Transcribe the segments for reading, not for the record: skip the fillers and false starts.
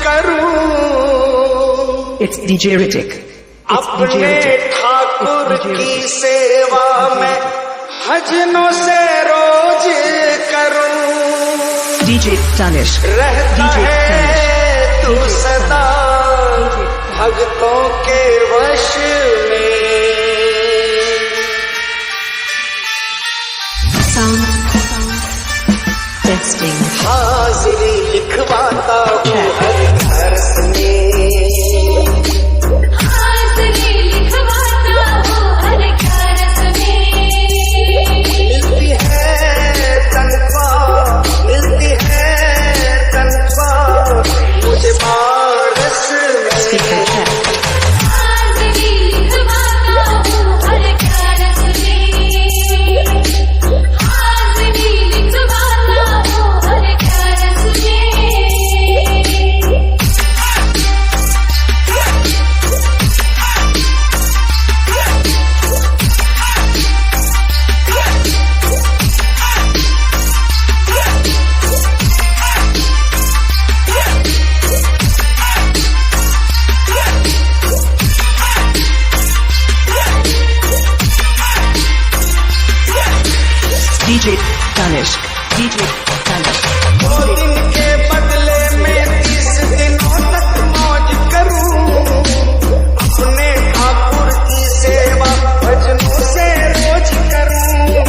करूं, It's DJ Ritik. It's DJ अपने Ritik. ठाकुर की सेवा में भजनों से रोज करूं। DJ Tanish. रहता DJ है तू सदा भक्तों के वश में। Testing. हाजिरी लिखवाता हूँ हर दर्श में, हाजिरी लिखवाता हूँ हर दर्श में। मिलती है तनख्वाह, मिलती है तनख्वाह मुझे पारस Speaker में। check. हाजिरी लिखवाता हूँ हर दर्श में। हाजिरी लिखवाता हूँ हर दर्श में। DJ Tanish. DJ Tanish. 2 दिन के बदले में 30 दिनों तक मौज करूं। अपने ठाकुर की सेवा भजनों से रोज करूं।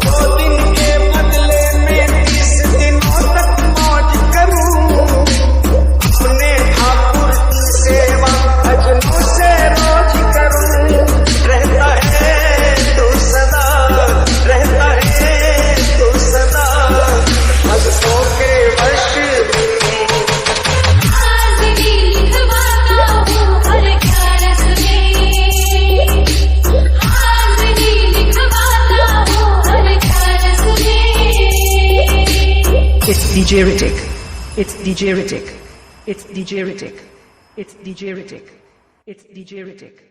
2 दिन के बदले में 30 दिनों तक मौज करूं। अपने ठाकुर की सेवा भजनों से रोज करूं। रहता है तू सदा, रहता है तू सदा भक्तों के वश में। हाजिरी लिखवाता हूँ हर दर्श में। हाजिरी लिखवाता हूँ हर दर्श में। It's DJ Ritik. It's DJ Ritik. It's DJ Ritik. It's DJ Ritik. It's DJ Ritik.